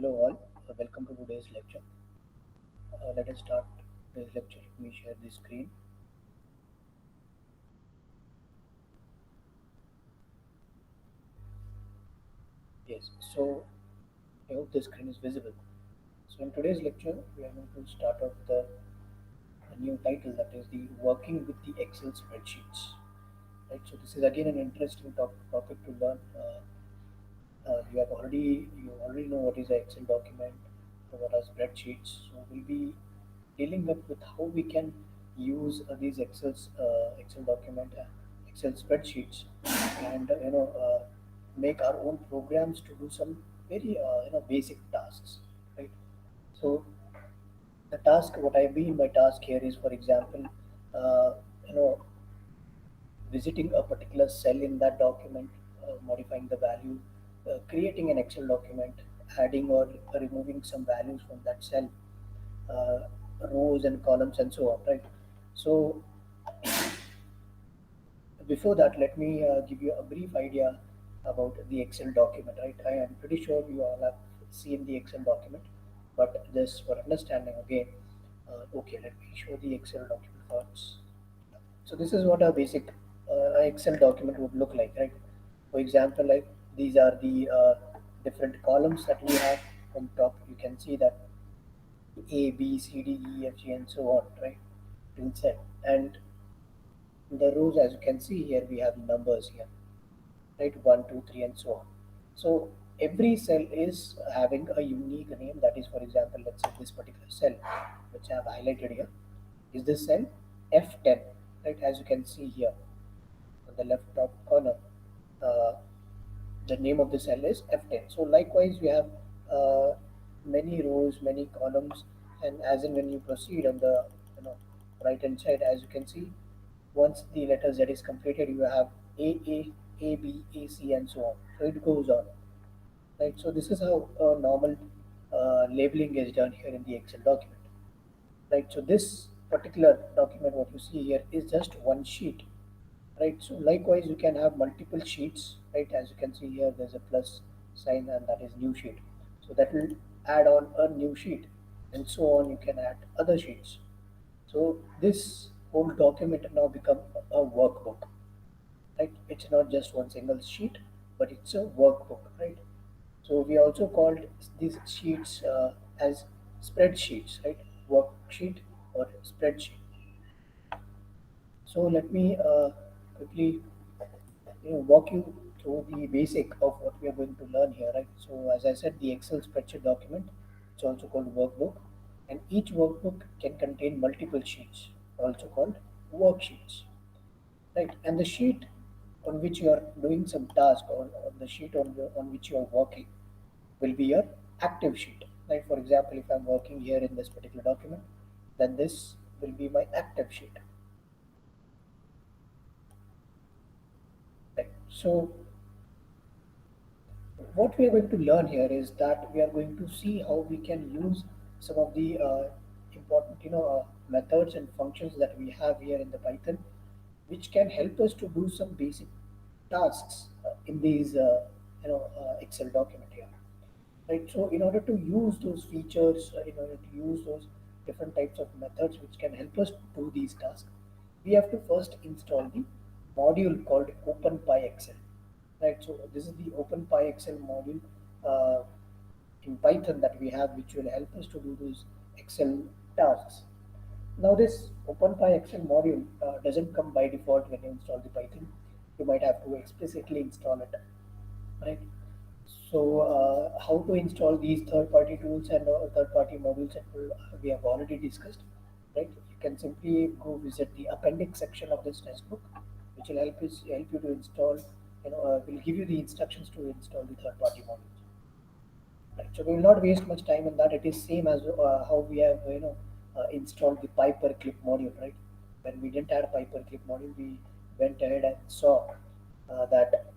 Hello all, welcome to today's lecture. Let us start this lecture. Let me share the screen. Yes, so I hope the screen is visible. So in today's lecture, we are going to start off the a new title, that is the working with the Excel spreadsheets. Right. So this is again an interesting topic to learn. You already know what is an Excel document, what are spreadsheets. So we'll be dealing up with how we can use these Excel document, Excel spreadsheets, and make our own programs to do some very basic tasks, right? So the task, what I mean by task here is, for example, uh, you know visiting a particular cell in that document, modifying the value, creating an Excel document, adding or removing some values from that cell, uh, rows and columns and so on, right? So before that, let me give you a brief idea about the Excel document, right? I am pretty sure you all have seen the Excel document, but just for understanding again, okay, let me show the Excel document first. So this is what a basic Excel document would look like, right? For example, like these are the different columns that we have. From top, you can see that A, B, C, D, E, F, G, and so on, right? Till Z. And the rows, as you can see here, we have numbers here, right? One, two, three, and so on. So every cell is having a unique name. That is, for example, let's say this particular cell, which I have highlighted here, is this cell F10, right? As you can see here on the left top corner, uh, the name of the cell is F10. So likewise, we have uh, many rows, many columns, and as in when you proceed on the right hand side, as you can see, once the letter Z is completed, you have A, B, A, C, and so on. So it goes on, right? So this is how normal labeling is done here in the Excel document, right? So this particular document, what you see here, is just one sheet, right? So likewise, you can have multiple sheets, right? As you can see here, there's a plus sign, and that is new sheet. So that will add on a new sheet, and so on. You can add other sheets. So this whole document now become a workbook, right? It's not just one single sheet, but it's a workbook, right? So we also called these sheets as spreadsheets, right? Worksheet or spreadsheet. So let me quickly walk you through the basic of what we are going to learn here, right? So as I said, the Excel spreadsheet document, it's also called workbook, and each workbook can contain multiple sheets, also called worksheets, right? And the sheet on which you are doing some task, or on the sheet on which you are working, will be your active sheet, right? For example, if I'm working here in this particular document, then this will be my active sheet, right? So what we are going to learn here is that we are going to see how we can use some of the important methods and functions that we have here in the Python, which can help us to do some basic tasks in these Excel document here, right? So in order to use those features, in order to use those different types of methods which can help us do these tasks, we have to first install the module called OpenPyXL, right? So this is the OpenPyXL module uh, in Python that we have, which will help us to do those Excel tasks. Now this OpenPyXL module doesn't come by default when you install the Python. You might have to explicitly install it, right? So how to install these third-party tools and third-party modules that we have already discussed, right? You can simply go visit the appendix section of this textbook, which will help you to install. Will give you the instructions to install the third-party modules. Right. So we will not waste much time on that. It is same as how we have installed the Piperclip module, right? When we didn't add Piperclip module, we went ahead and saw that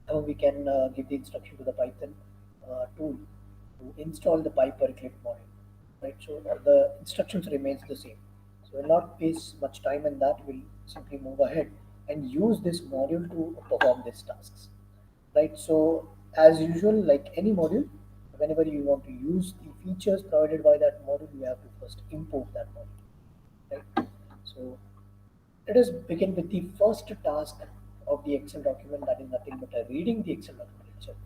how we can give the instruction to the Python tool to install the Piperclip module, right? So the instructions remains the same. So we'll not waste much time in that. We'll simply move ahead and use this module to perform these tasks, right? So as usual, like any module, Whenever you want to use the features provided by that module, you have to first import that module, right? So let us begin with the first task of the Excel document, that is nothing but reading the Excel document itself.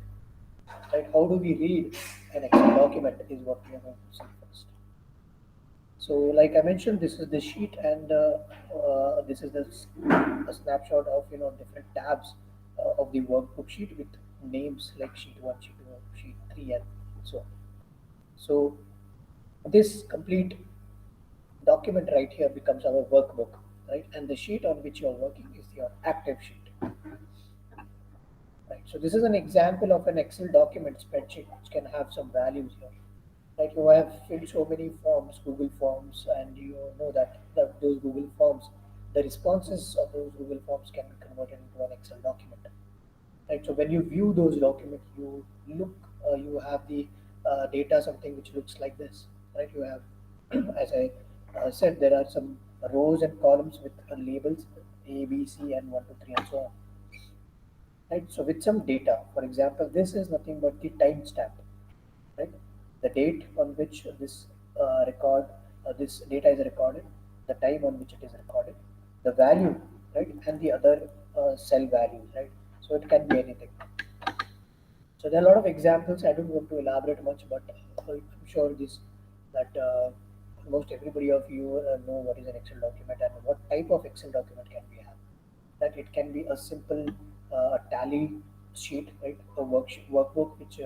Right? How do we read an Excel document is what we are going to see first. So, like I mentioned, this is the sheet, and this is a snapshot of different tabs of the workbook sheet with names like sheet one, sheet two, sheet three, and so on. So, this complete document right here becomes our workbook, right? And the sheet on which you are working is your active sheet, right? So, this is an example of an Excel document spreadsheet which can have some values here. Like you have filled so many forms, Google Forms, and you know that those Google Forms, the responses of those Google Forms can be converted into an Excel document. Right. So when you view those documents, you look, you have the data, something which looks like this. Right. You have, as I said, there are some rows and columns with labels A, B, C, and one, two, three, and so on. Right. So with some data, for example, this is nothing but the timestamp, right? The date on which this data is recorded, the time on which it is recorded, the value, right, and the other cell values, right? So it can be anything. So there are a lot of examples. I don't want to elaborate much, but I'm sure this that almost everybody of you know what is an Excel document and what type of Excel document can we have. That it can be a simple tally sheet, right? A workbook which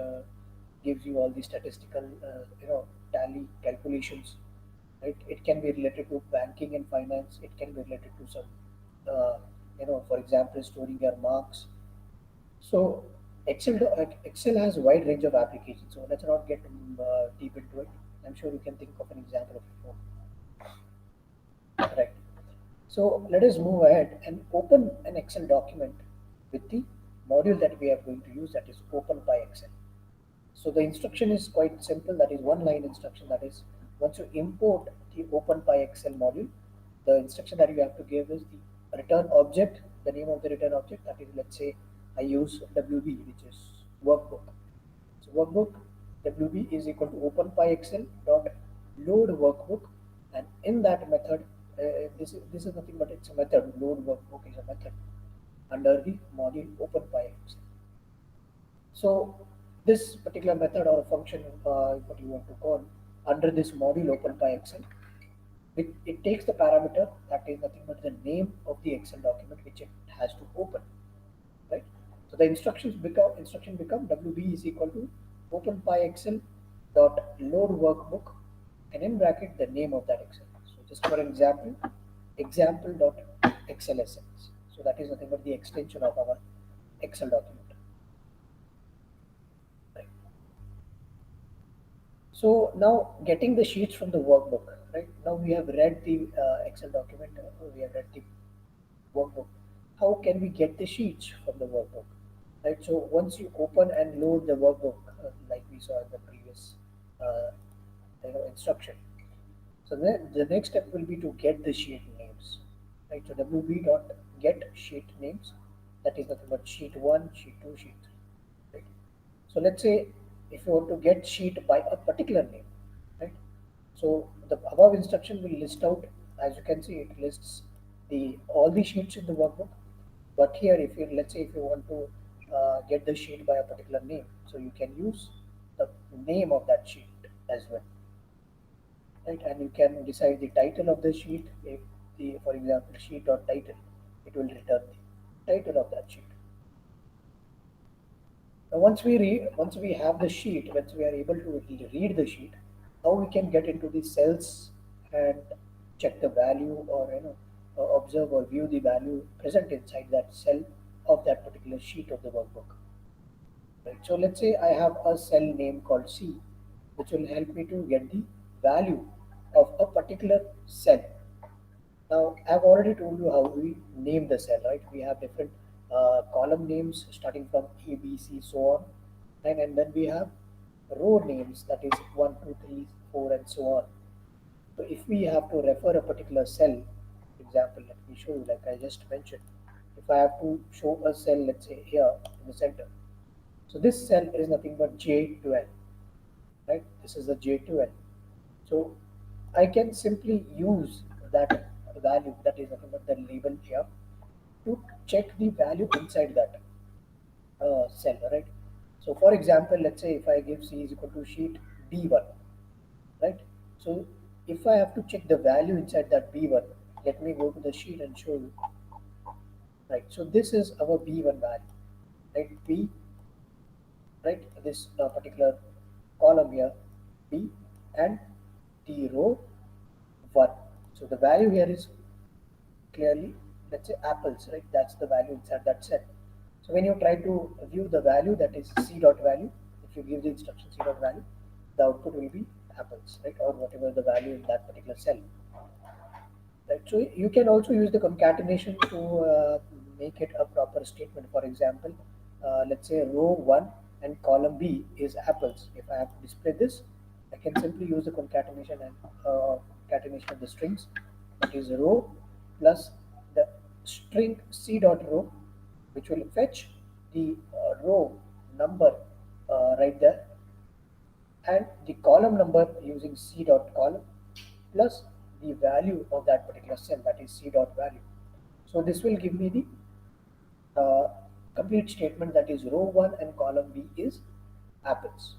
gives you all the statistical, tally calculations, right? It can be related to banking and finance. It can be related to some, for example, storing your marks. So Excel has a wide range of applications. So let's not get deep into it. I'm sure you can think of an example of your own. Right. So let us move ahead and open an Excel document with the module that we are going to use, that is Open by Excel. So the instruction is quite simple. That is one line instruction. That is, once you import the Open by Excel module, the instruction that you have to give is the return object, the name of the return object. That is, let's say I use WB, which is workbook. So workbook WB is equal to Open by Excel dot load workbook, and in that method, this is nothing but it's a method. Load workbook is a method under the module Open by Excel. So this particular method or function, what you want to call, under this module Open by Excel, it takes the parameter that is nothing but the name of the Excel document which it has to open, right? So the instruction become WB is equal to Open by Excel dot load workbook, and in bracket the name of that Excel. So just for example, example dot XLSX. So that is nothing but the extension of our Excel document. Right. So now getting the sheets from the workbook, right? Now we have read the Excel document, we have read the workbook. How can we get the sheets from the workbook, right? So once you open and load the workbook, like we saw in the previous uh, instruction, so then the next step will be to get the sheet names, right? So WB dot get sheet names, that is nothing but sheet one, sheet two, sheet three, right? So let's say if you want to get sheet by a particular name, right? So the above instruction will list out, as you can see, it lists the all the sheets in the workbook. But here, if you let's say if you want to get the sheet by a particular name, so you can use the name of that sheet as well, right? And you can decide the title of the sheet. If the, for example, sheet or title, it will return the title of that sheet. Now, once we have the sheet, once we are able to read the sheet, now we can get into the cells and check the value, or observe or view the value present inside that cell of that particular sheet of the workbook. Right. So let's say I have a cell name called C, which will help me to get the value of a particular cell. Now, I've already told you how we name the cell, right? We have different column names starting from A, B, C, so on. And then we have row names, that is 1, 2, 3, 4, and so on. So if we have to refer a particular cell, for example, let me show you, like I just mentioned. If I have to show a cell, let's say here in the center. So this cell is nothing but J12. This is the J2N. So I can simply use that value, that is nothing but the label here, to check the value inside that cell, right? So for example, let's say if I give C is equal to sheet B1, right? So if I have to check the value inside that B1, let me go to the sheet and show you, right? So this is our B1 value, right? B, right? This particular column here, B, and the row 1. So the value here is clearly, let's say apples, right? That's the value inside that cell. So when you try to view the value, that is C dot value, if you give the instruction C dot value, the output will be apples, right? Or whatever the value in that particular cell. Right. So you can also use the concatenation to make it a proper statement. For example, let's say row 1 and column B is apples. If I have to display this, I can simply use the concatenation and concatenation of the strings. That is row plus the string C dot row, which will fetch the row number right there, and the column number using C dot column plus the value of that particular cell, that is C dot value. So this will give me the uh, complete statement, that is row 1 and column B is apples.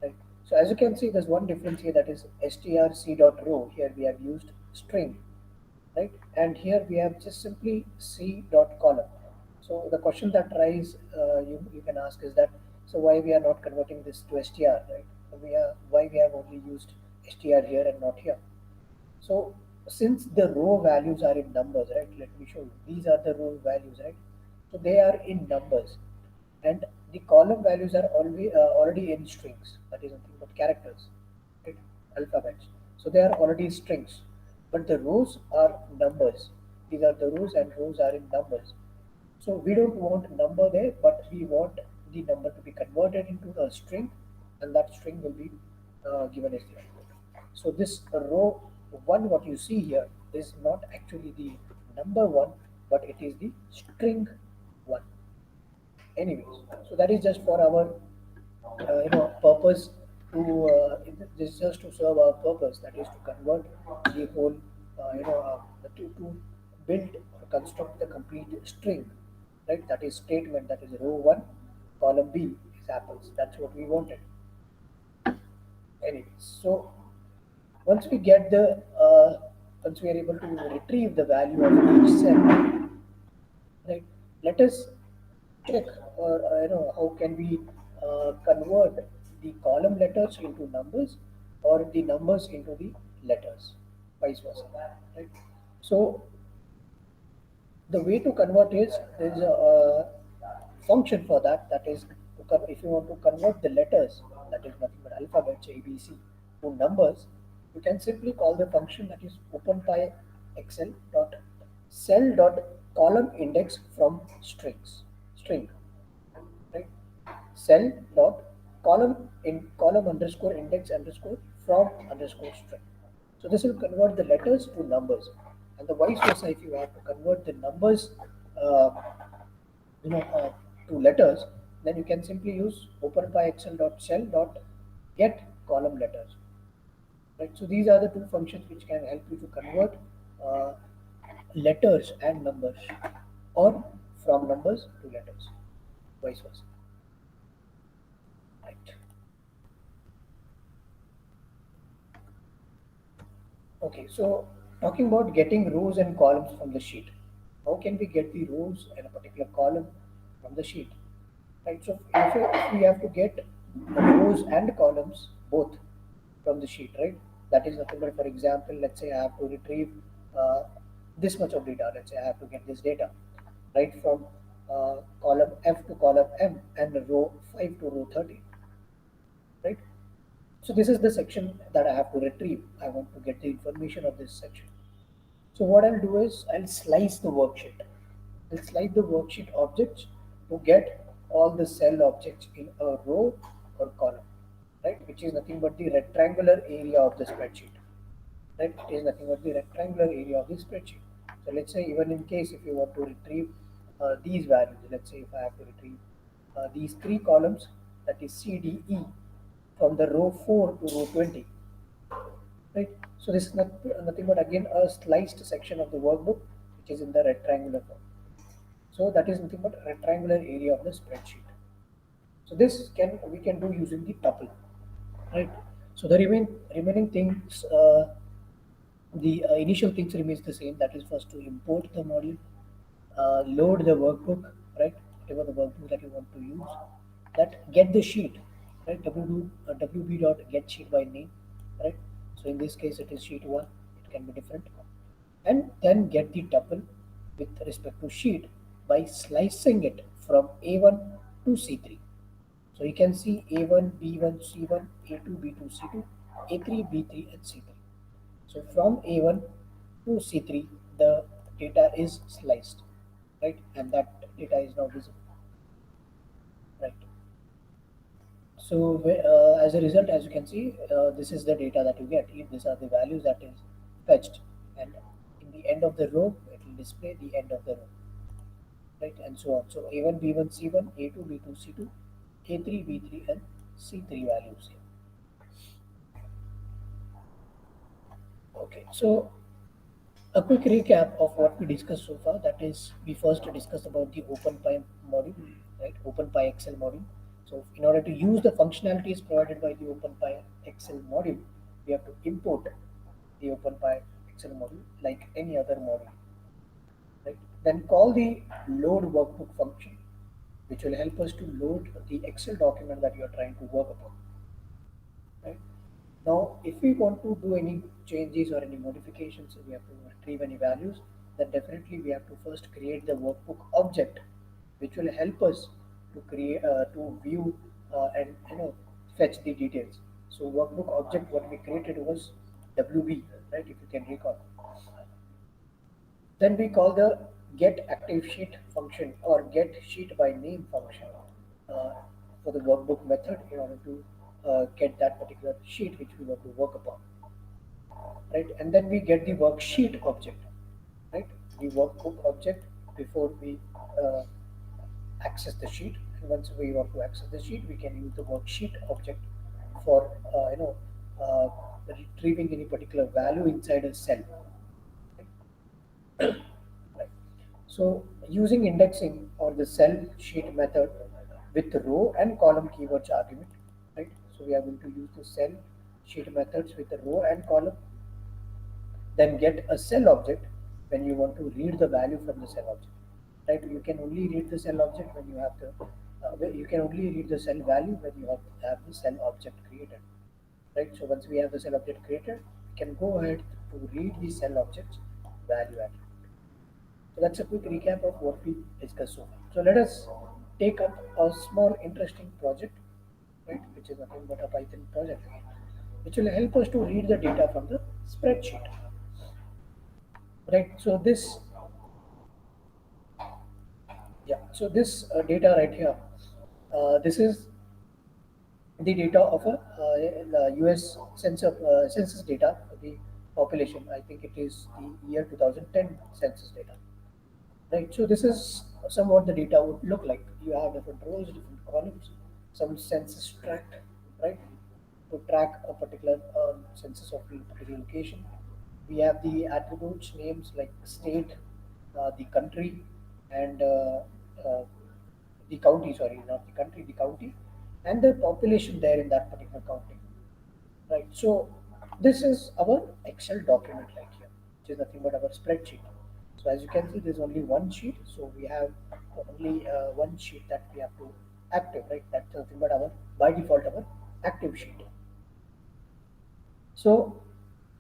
Right. So as you can see, there's one difference here, that is strc dot row. Here we have used string, right? And here we have just simply C dot column. So the question that rise you can ask is that, so why we are not converting this to str, right? Why we have only used str here and not here? So since the row values are in numbers, right? Let me show you. These are the row values, right? So they are in numbers, and the column values are always already in strings. That is nothing but characters, right? Alphabets. So they are already strings, but the rows are numbers. These are the rows, and rows are in numbers. So we don't want number there, but we want the number to be converted into a string, and that string will be given as the output. So this row 1, what you see here, is not actually the number 1, but it is the string 1. Anyways, so that is just for our purpose to this is just to serve our purpose, that is to convert the whole to build or construct the complete string, right? That is statement, that is row 1 column B is apples. That's what we wanted. Anyways, so once we get the once we are able to retrieve the value of each cell, right, let us check, or how can we convert the column letters into numbers, or the numbers into the letters, vice versa, right? So the way to convert is, there is a function for that, that is if you want to convert the letters, that is nothing but alphabets ABC, to numbers, you can simply call the function, that is openpy excel dot cell dot column index from string, right? Cell dot column in column underscore index underscore from underscore string. So this will convert the letters to numbers, and the vice versa. If you have to convert the numbers, uh, you know, uh, to letters, then you can simply use openpyexcel dot cell dot get column letters. Right. So these are the two functions which can help you to convert uh, letters and numbers, or from numbers to letters, vice versa. Right. Okay, so talking about getting rows and columns from the sheet. How can we get the rows and a particular column from the sheet? Right, so if we have to get rows and columns both from the sheet, right? That is nothing but, for example, let's say I have to retrieve uh, this much of data. Let's say I have to get this data, right, from column F to column M and row 5 to row 30, right? So this is the section that I have to retrieve. I want to get the information of this section. So what I'll do is I'll slice the worksheet. I'll slice the worksheet objects to get all the cell objects in a row or column, right? Which is nothing but the rectangular area of the spreadsheet, right? It is nothing but the rectangular area of the spreadsheet. So let's say, even in case if you want to retrieve these values, let's say if I have to retrieve these three columns, that is C, D, E, from the row 4 to row 20, right? So this is nothing but again a sliced section of the workbook which is in the rectangular form. So that is nothing but a rectangular area of the spreadsheet. So this can we can do using the tuple, right? So the remaining things, the initial things remains the same. That is first to import the module, load the workbook, right? Whatever the workbook that you want to use, that get the sheet, right? WB dot get sheet by name, right? So in this case it is sheet one. It can be different, and then get the tuple with respect to sheet by slicing it from A1 to C3. So you can see A1, B1, C1, A2, B2, C2, A3, B3, and C3. So from A1 to C3, the data is sliced, right? And that data is now visible, right? So as a result, as you can see, this is the data that you get. These are the values that is fetched, and in the end of the row, it will display the end of the row, right? And so on. So A1, B1, C1, A2, B2, C2, A3, B3, and C3 values here. Okay, so a quick recap of what we discussed so far. That is, we first discussed about the OpenPy module, right? OpenPy Excel module. So, in order to use the functionalities provided by the OpenPy Excel module, we have to import the OpenPy Excel module like any other module, right? Then call the load workbook function, which will help us to load the Excel document that you are trying to work upon, right? Now, if we want to do any changes or any modifications, we have to retrieve any values, then definitely we have to first create the workbook object, which will help us to create to view and fetch the details. So workbook object what we created was WB, right? If you can recall. Then we call the get active sheet function or get sheet by name function uh, for the workbook method in order to get that particular sheet which we want to work upon, right? And then we get the worksheet object, right? The workbook object before we uh, access the sheet. And once we want to access the sheet, we can use the worksheet object for retrieving any particular value inside a cell, right? So using indexing or the cell sheet method with row and column keywords argument, right? So we are going to use the cell sheet methods with the row and column. Then get a cell object when you want to read the value from the cell object, right? You can only read the cell object when you have the you can only read the cell value when you have the cell object created, right? So once we have the cell object created, we can go ahead to read the cell object's value attribute. So that's a quick recap of what we discussed so far. So let us take up a small interesting project, right, which is nothing but a Python project, which will help us to read the data from the spreadsheet, right? So this, yeah, so this data right here, this is the data of a US census data, the population. I think it is the year 2010 census data. Right, so this is somewhat the data would look like. You have different rows, different columns, some census tract, right? To track a particular census of a particular location. We have the attributes, names like state, the country, and uh, the county, sorry, not the country, the county, and the population there in that particular county. Right. So this is our Excel document right here, which is nothing but our spreadsheet. So as you can see, there's only one sheet. So we have only one sheet that we have to active, right? That's nothing but our by default our active sheet. So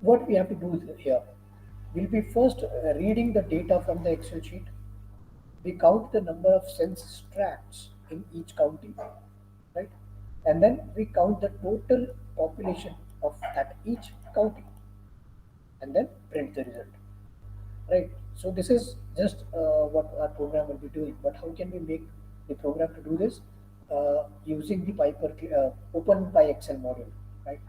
what we have to do here, we'll be first reading the data from the Excel sheet. We count the number of census tracts in each county, right? And then we count the total population of at each county, and then print the result, right? So this is just what our program will be doing. But how can we make the program to do this using the Open Excel module, right?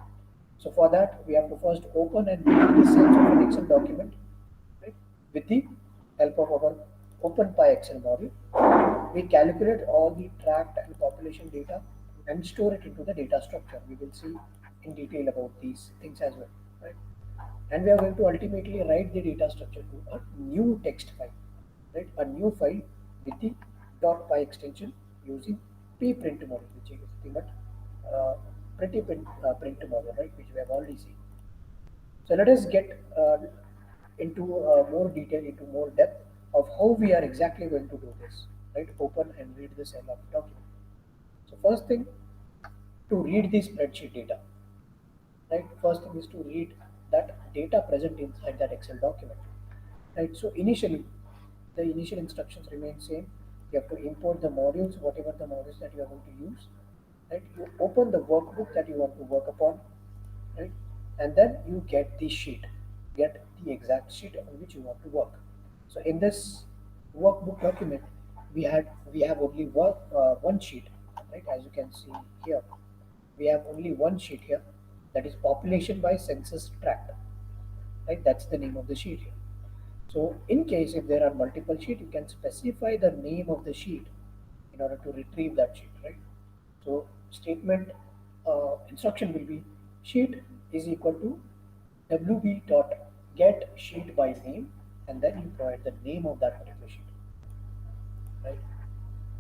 So for that, we have to first open and read the cells of an Excel document, right? With the help of our Excel module, we calculate all the tract and population data and store it into the data structure. We will see in detail about these things as well, right? And we are going to ultimately write the data structure to a new text file, right? A new file with the .py extension using pprint model, which is nothing but uh, print model, right? Which we have already seen. So let us get into more detail, into more depth of how we are exactly going to do this, right? Open and read the cell of the document. So first thing, to read the spreadsheet data, right? First thing is to read that data present inside that Excel document, right? So initially, the initial instructions remain same. You have to import the modules, whatever the modules that you are going to use, right? You open the workbook that you want to work upon, right? And then you get the sheet, get the exact sheet on which you want to work. So in this workbook document, we have only one sheet, right? As you can see here, we have only one sheet here, that is population by census tract, right? That's the name of the sheet here. So in case if there are multiple sheet, you can specify the name of the sheet in order to retrieve that sheet, right? So statement instruction will be sheet is equal to wb dot get sheet by name, and then you provide the name of that particular sheet, right?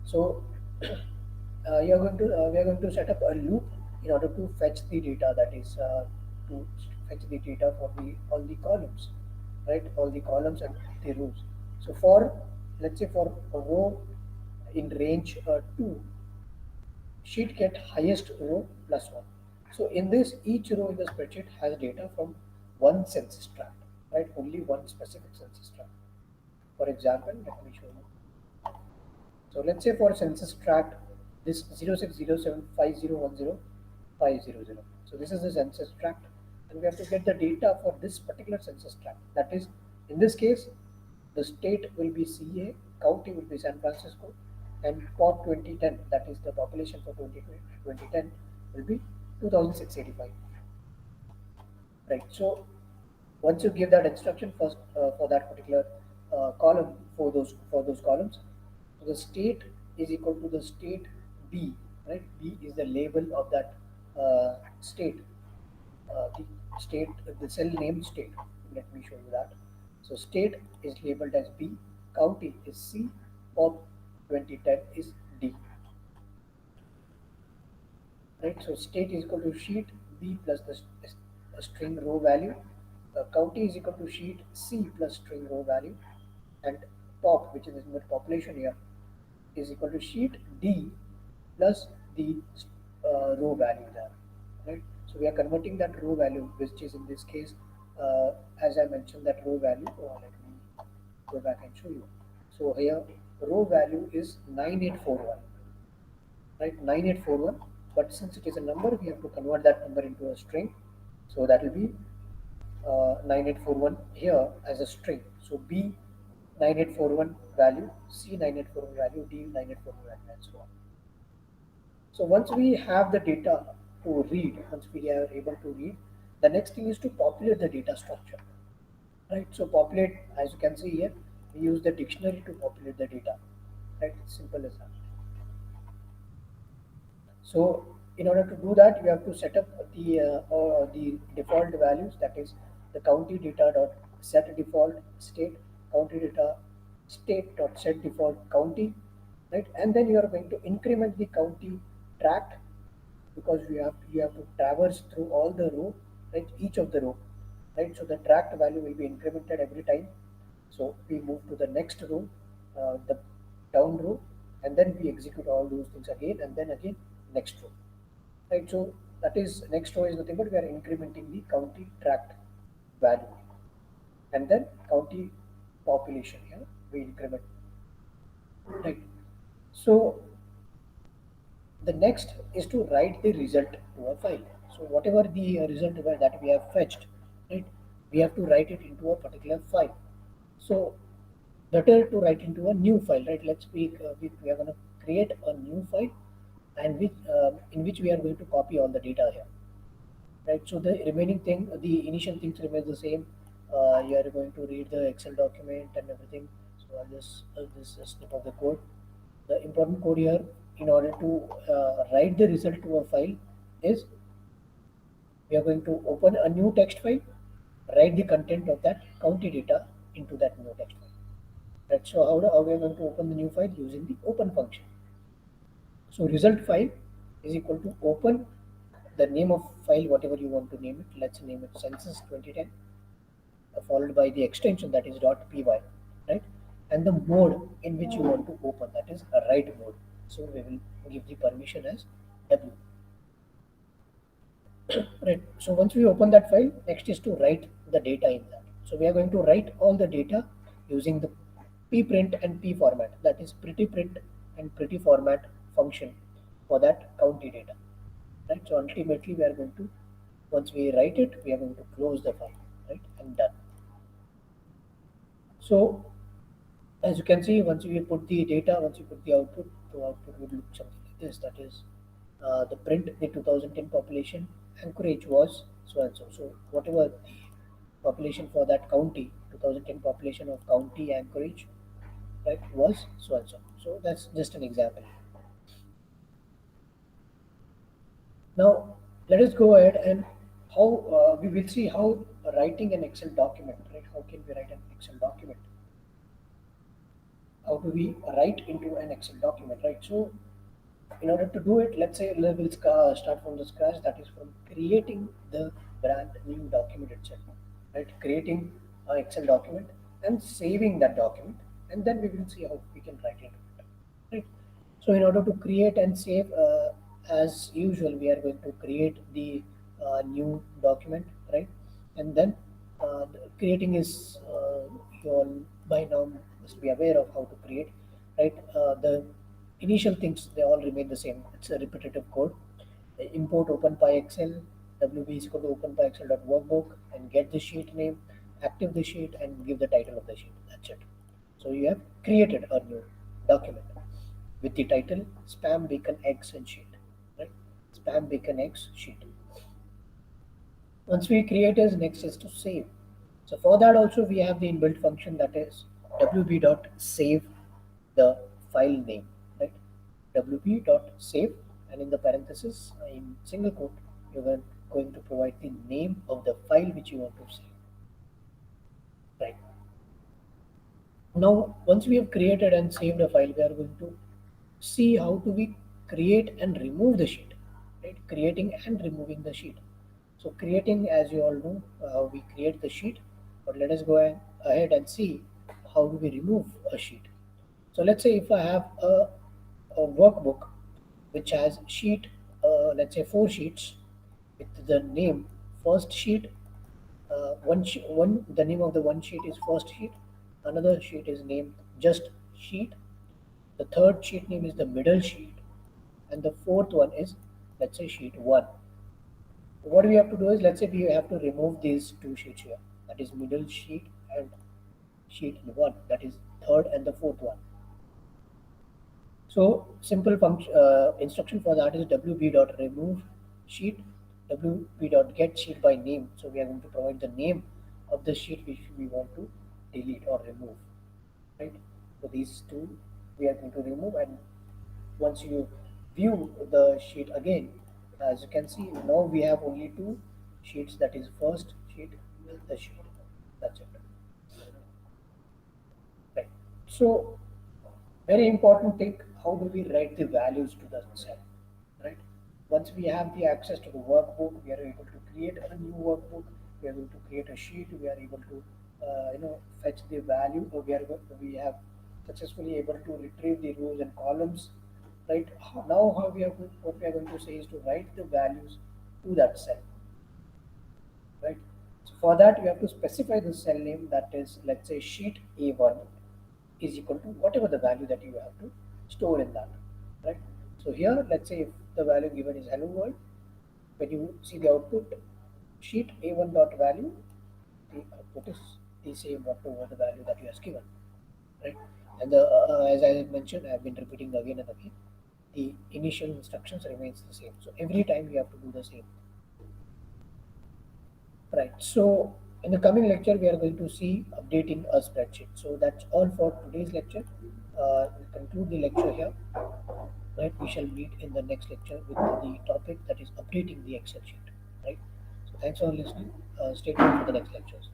So we are going to set up a loop in order to fetch the data, that is to fetch the data for the all the columns, right? All the columns and the rows. So for, let's say, for a row in range 2, sheet get highest row plus 1. So in this, each row in the spreadsheet has data from one census tract, right? Only one specific census tract. For example, let me show you. So let's say for census tract, this 0607501050. So this is the census tract, and we have to get the data for this particular census tract. That is, in this case, the state will be CA, county will be San Francisco, and POP 2010, that is the population for 2010, will be 2685. Right. So once you give that instruction first for that particular column, for those columns, so the state is equal to the state B, right? B is the label of that state, the state, the cell name state. Let me show you that. So state is labeled as B, county is C, pop 2010 is D, right? So state is equal to sheet B plus the string row value. County is equal to sheet C plus string row value, and pop, which is the population here, is equal to sheet D plus the row value there, right? So we are converting that row value, which is in this case, as I mentioned, that row value. Let me go back and show you. So here, row value is 9841, right? 9841. But since it is a number, we have to convert that number into a string. So that will be 9841 here as a string. So B 9841 value, C 9841 value, D 9841 value, and so on. So once we have the data to read, once we are able to read, the next thing is to populate the data structure, right? So populate, as you can see here, we use the dictionary to populate the data, right? It's simple as that. So in order to do that, you have to set up the default values. That is the county data dot set default state, county data state dot set default county, right? And then you are going to increment the county tract, because you have to traverse through all the row, right? Each of the row, right? So the tract value will be incremented every time. So we move to the next row, the down row, and then we execute all those things again, and then again next row, right? So that is, next row is nothing but we are incrementing the county tract value, and then county population here we increment, right? So the next is to write the result to a file. So whatever the result that we have fetched, right, we have to write it into a particular file. So better to write into a new file, right? Let's speak. We are going to create a new file, and which in which we are going to copy all the data here, right? So the remaining thing, the initial things remain the same. You are going to read the Excel document and everything. So I'll just snip of the code. The important code here in order to write the result to a file is we are going to open a new text file, write the content of that county data into that new text file. Right. So how we are going to open the new file using the open function. So result file is equal to open the name of file, whatever you want to name it. Let's name it census 2010, followed by the extension that is .py, right? And the mode in which you want to open, that is a write mode. So we will give the permission as W. Right. So once we open that file, next is to write the data in that. So we are going to write all the data using the pprint and p format, that is pretty print and pretty format function for that county data. Right. So ultimately we are going to, once we write it, we are going to close the file, right, and done. So as you can see, once you put the data, once you put the output, the output would look something like this. That is the print, the 2010 population Anchorage was so and so. So whatever the population for that county, 2010 population of county Anchorage, right, was so and so. So that's just an example. Now let us go ahead and how we will see how writing an Excel document, right? How can we write an Excel document? How do we write into an Excel document, right? So in order to do it, let's say we'll start from the scratch, that is from creating the brand new document itself, right? Creating an Excel document and saving that document, and then we will see how we can write into it, right? So in order to create and save, as usual, we are going to create the new document, right? And then creating is you all by now must be aware of how to create, right? The initial things, they all remain the same. It's a repetitive code. Import OpenPyXL, WB is equal to OpenPyXL.workbook, and get the sheet name, active the sheet, and give the title of the sheet. That's it. So you have created a new document with the title Spam Bacon Eggs and Sheet, right? Spam Bacon Eggs Sheet. Once we create as next is to save. So for that also we have the inbuilt function, that is wb.save the file name, right? wb.save, and in the parenthesis in single quote you are going to provide the name of the file which you want to save, right? Now once we have created and saved a file, we are going to see how do we create and remove the sheet, right? Creating and removing the sheet. So creating, as you all know, we create the sheet, but let us go ahead and see how do we remove a sheet. So let's say if I have a workbook which has sheet, let's say 4 sheets with the name first sheet, one the name of the one sheet is first sheet, another sheet is named just sheet, the third sheet name is the middle sheet, and the fourth one is, let's say, sheet 1. What we have to do is, let's say we have to remove these 2 sheets here, that is middle sheet and sheet 1, that is third and the fourth one. So simple function instruction for that is wb.remove sheet, wb.get sheet by name. So we are going to provide the name of the sheet which we want to delete or remove, right? So these two we are going to remove, and once you view the sheet again, as you can see, now we have only 2 sheets, that is first sheet and the sheet. That's it, right? So very important thing, how do we write the values to the cell, right? Once we have the access to the workbook, we are able to create a new workbook, we are able to create a sheet, we are able to fetch the value, or we have successfully able to retrieve the rows and columns, right? Now how we are what we are going to say is to write the values to that cell, right? So for that you have to specify the cell name, that is, let's say, sheet A1 is equal to whatever the value that you have to store in that, right? So here, let's say if the value given is hello world, when you see the output sheet A1 dot value, the output is the same whatever the value that you have given, right? And as I mentioned, I have been repeating again and again, the initial instructions remains the same. So every time you have to do the same, right? So In the coming lecture, we are going to see updating a spreadsheet. So that's all for today's lecture. We'll conclude the lecture here. Right? We shall meet in the next lecture with the topic that is updating the Excel sheet. Right? So thanks for listening. Stay tuned for the next lectures.